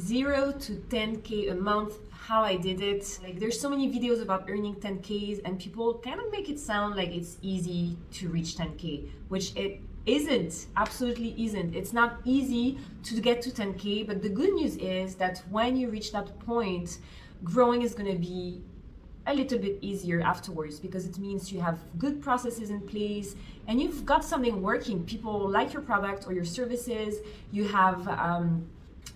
0 to 10K a month, how I did it. Like, there's so many videos about earning 10Ks, and people kind of make it sound like it's easy to reach 10K, which it isn't, absolutely isn't. It's not easy to get to 10K, but the good news is that when you reach that point, growing is going to be a little bit easier afterwards, because it means you have good processes in place and you've got something working. People like your product or your services. You have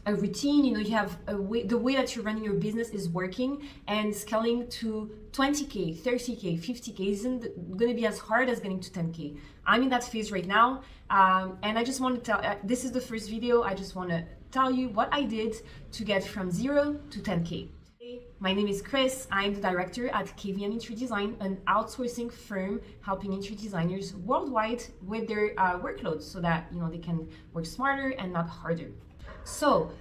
a routine, you have the way that you're running your business is working, and scaling to 20K, 30K, 50K isn't going to be as hard as getting to 10K. I'm in that phase right now, and I just want to tell, this is the first video, I just want to tell you what I did to get from 0 to 10K. My name is Kris. I'm the director at KVM Interior Design, an outsourcing firm helping interior designers worldwide with their workloads, so that they can work smarter and not harder. So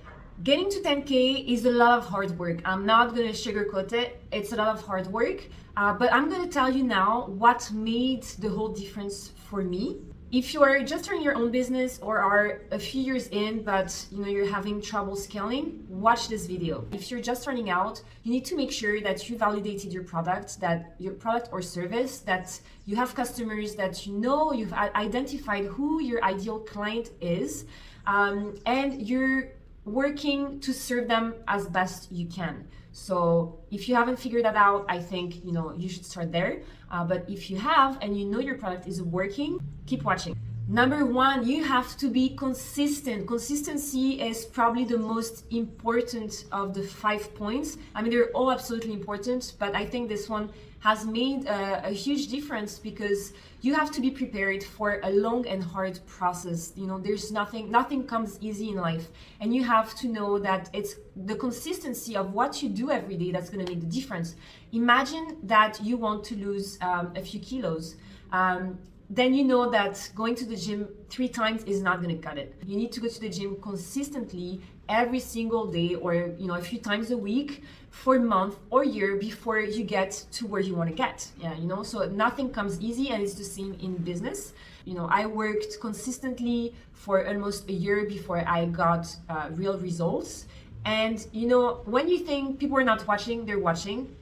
getting to 10K is a lot of hard work. I'm not going to sugarcoat it. It's a lot of hard work, but I'm going to tell you now what made the whole difference for me. If you are just starting your own business or are a few years in, but you're having trouble scaling, watch this video. If you're just starting out, you need to make sure that you validated your product, that your product or service, that you have customers, that you've identified who your ideal client is, and you're working to serve them as best you can. So if you haven't figured that out, I think you should start there. But if you have and your product is working, keep watching. Number one, you have to be consistent. Consistency is probably the most important of the 5 points. I mean, they're all absolutely important, but I think this one has made a huge difference, because you have to be prepared for a long and hard process. There's nothing comes easy in life, and you have to know that it's the consistency of what you do every day that's going to make the difference. Imagine that you want to lose a few kilos. Then you know that going to the gym 3 times is not going to cut it. You need to go to the gym consistently every single day, or a few times a week for a month or year before you get to where you want to get. So nothing comes easy, and it's the same in business. I worked consistently for almost a year before I got real results. And when you think people are not watching, they're watching.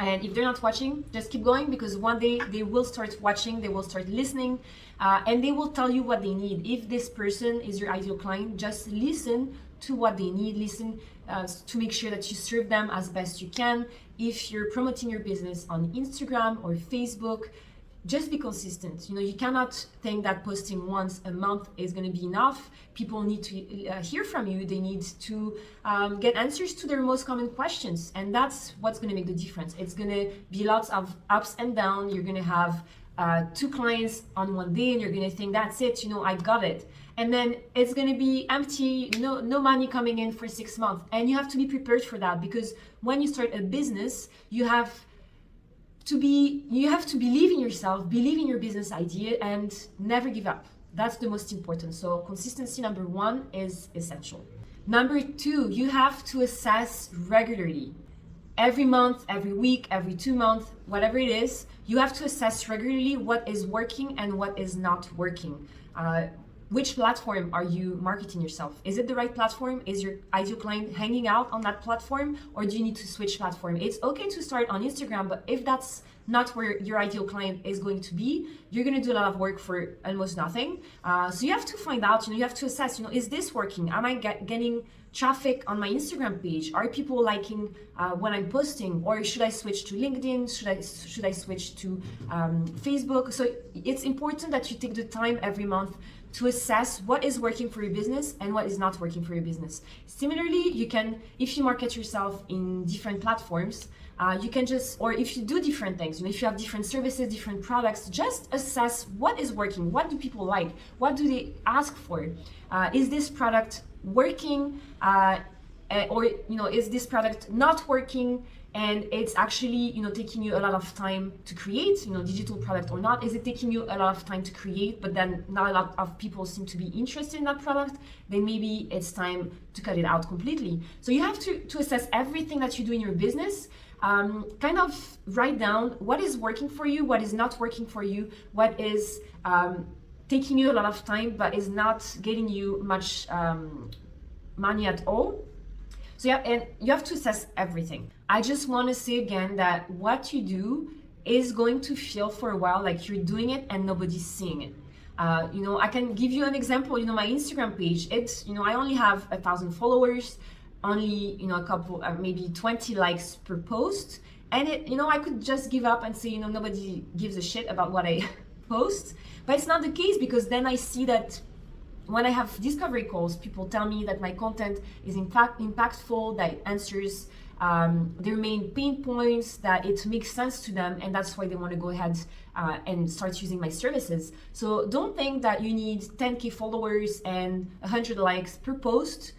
And if they're not watching, just keep going, because one day they will start watching, they will start listening, and they will tell you what they need. If this person is your ideal client, just listen to what they need. Listen to make sure that you serve them as best you can. If you're promoting your business on Instagram or Facebook, just be consistent. You cannot think that posting once a month is going to be enough. People need to hear from you. They need to get answers to their most common questions. And that's what's going to make the difference. It's going to be lots of ups and downs. You're going to have 2 clients on one day, and you're going to think, that's it, I got it. And then it's going to be empty, no money coming in for 6 months. And you have to be prepared for that, because when you start a business, you have to believe in yourself, believe in your business idea, and never give up. That's the most important. So consistency, number 1, is essential. Number 2, you have to assess regularly. Every month, every week, every 2 months, whatever it is, you have to assess regularly what is working and what is not working. Which platform are you marketing yourself? Is it the right platform? Is your ideal client hanging out on that platform, or do you need to switch platform? It's okay to start on Instagram, but if that's not where your ideal client is going to be, you're going to do a lot of work for almost nothing. So you have to find out, you have to assess, is this working? Am I getting traffic on my Instagram page? Are people liking what I'm posting? Or should I switch to LinkedIn? Should I switch to Facebook? So it's important that you take the time every month to assess what is working for your business and what is not working for your business. Similarly, you can, if you market yourself in different platforms, you can or if you do different things, if you have different services, different products, just assess what is working, what do people like, what do they ask for, is this product working, or is this product not working, and it's actually taking you a lot of time to create, digital product or not. Is it taking you a lot of time to create, but then not a lot of people seem to be interested in that product? Then maybe it's time to cut it out completely. So you have to assess everything that you do in your business, kind of write down what is working for you, what is not working for you, what is taking you a lot of time but is not getting you much money at all. So yeah, and you have to assess everything. I just want to say again that what you do is going to feel for a while like you're doing it and nobody's seeing it. I can give you an example. My Instagram page, it's, I only have 1,000 followers, only, a couple, maybe 20 likes per post. And I could just give up and say, nobody gives a shit about what I post. But it's not the case, because then I see that when I have discovery calls, people tell me that my content is impactful, that it answers their main pain points, that it makes sense to them, and that's why they want to go ahead and start using my services. So don't think that you need 10K followers and 100 likes per post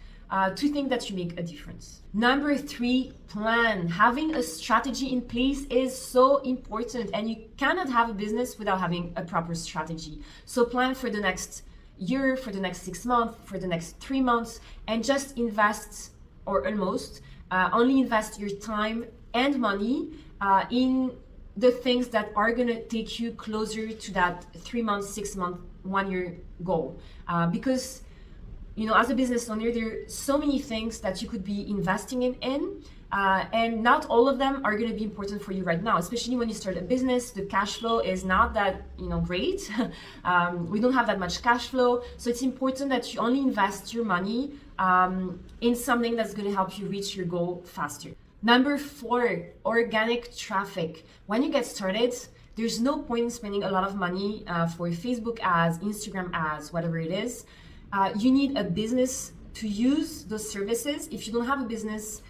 to think that you make a difference. Number 3, plan. Having a strategy in place is so important, and you cannot have a business without having a proper strategy. So plan for the next year, for the next 6 months, for the next 3 months, and just invest, or almost only invest your time and money in the things that are going to take you closer to that 3 months, 6 month, 1 year goal. Because as a business owner, there are so many things that you could be investing in, and not all of them are going to be important for you right now. Especially when you start a business, the cash flow is not that great. We don't have that much cash flow, so it's important that you only invest your money in something that's going to help you reach your goal faster. Number 4, organic traffic. When you get started, there's no point in spending a lot of money for Facebook ads, Instagram ads, whatever it is. You need a business to use those services. If you don't have a business,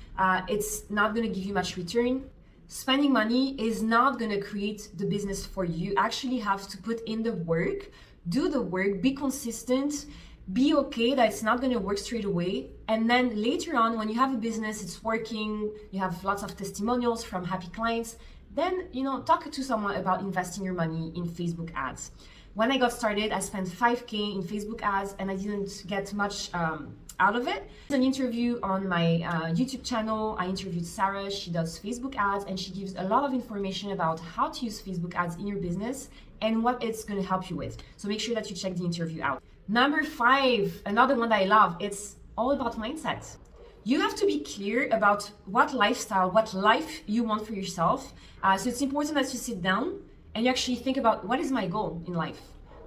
it's not going to give you much return. Spending money is not going to create the business for you. You actually have to put in the work, do the work, be consistent, be okay that it's not going to work straight away. And then later on, when you have a business, it's working, you have lots of testimonials from happy clients, then talk to someone about investing your money in Facebook ads. When I got started, I spent 5K in Facebook ads and I didn't get much out of it. An interview on my YouTube channel, I interviewed Sarah. She does Facebook ads and she gives a lot of information about how to use Facebook ads in your business and what it's going to help you with. So make sure that you check the interview out. Number 5, another one that I love, it's all about mindset. You have to be clear about what lifestyle, what life you want for yourself. So it's important that you sit down and you actually think about, what is my goal in life?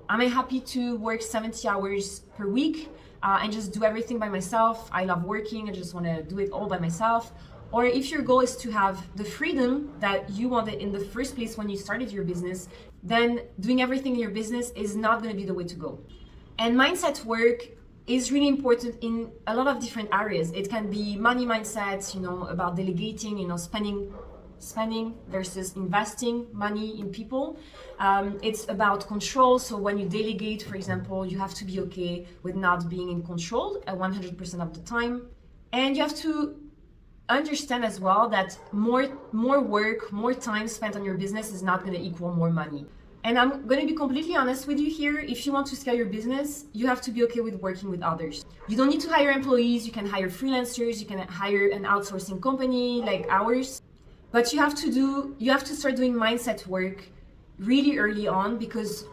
Am I happy to work 70 hours per week and just do everything by myself? I love working, I just want to do it all by myself. Or if your goal is to have the freedom that you wanted in the first place when you started your business, then doing everything in your business is not going to be the way to go. And mindset work is really important in a lot of different areas. It can be money mindset, about delegating, spending versus investing money in people. It's about control. So when you delegate, for example, you have to be okay with not being in control 100% of the time. And you have to understand as well that more work, more time spent on your business is not going to equal more money. And I'm going to be completely honest with you here. If you want to scale your business, you have to be okay with working with others. You don't need to hire employees. You can hire freelancers. You can hire an outsourcing company like ours. But you have to start doing mindset work really early on, because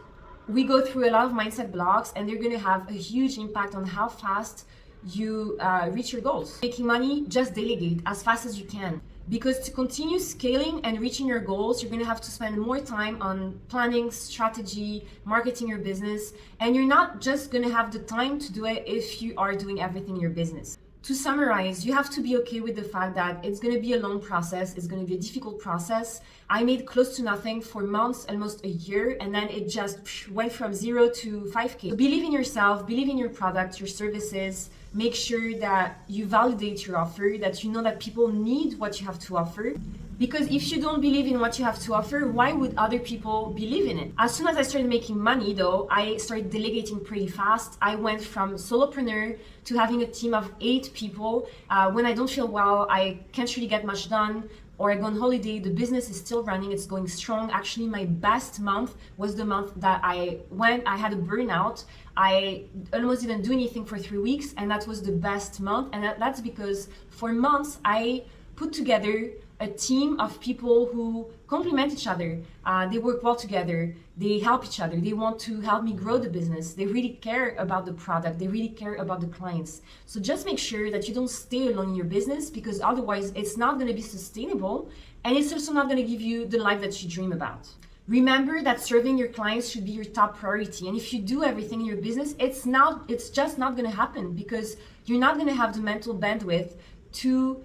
we go through a lot of mindset blocks and they're going to have a huge impact on how fast you reach your goals. Making money, just delegate as fast as you can. Because to continue scaling and reaching your goals, you're going to have to spend more time on planning, strategy, marketing your business. And you're not just going to have the time to do it if you are doing everything in your business. To summarize, you have to be okay with the fact that it's going to be a long process. It's going to be a difficult process. I made close to nothing for months, almost a year, and then it just went from 0 to 5K. So believe in yourself, believe in your product, your services. Make sure that you validate your offer, that you know that people need what you have to offer. Because if you don't believe in what you have to offer, why would other people believe in it? As soon as I started making money though, I started delegating pretty fast. I went from solopreneur to having a team of 8 people. When I don't feel well, I can't really get much done, or I go on holiday, the business is still running, it's going strong. Actually, my best month was the month that I had a burnout. I almost didn't do anything for 3 weeks, and that was the best month. And that's because for months, I put together a team of people who complement each other. They work well together. They help each other. They want to help me grow the business. They really care about the product. They really care about the clients. So just make sure that you don't stay alone in your business, because otherwise it's not going to be sustainable, and it's also not going to give you the life that you dream about. Remember that serving your clients should be your top priority. And if you do everything in your business, it's just not going to happen, because you're not going to have the mental bandwidth to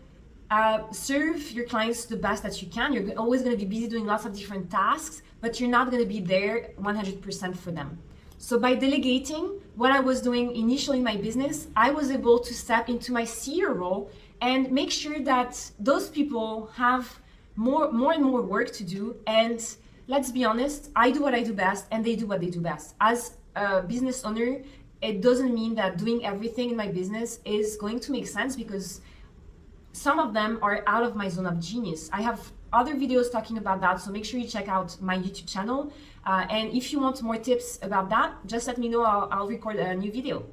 serve your clients the best that you can. You're always going to be busy doing lots of different tasks, but you're not going to be there 100% for them. So by delegating, what I was doing initially in my business, I was able to step into my CEO role and make sure that those people have more and more work to do. And let's be honest, I do what I do best and they do what they do best. As a business owner, it doesn't mean that doing everything in my business is going to make sense, because some of them are out of my zone of genius. I have other videos talking about that, so make sure you check out my YouTube channel. And if you want more tips about that, just let me know. I'll record a new video.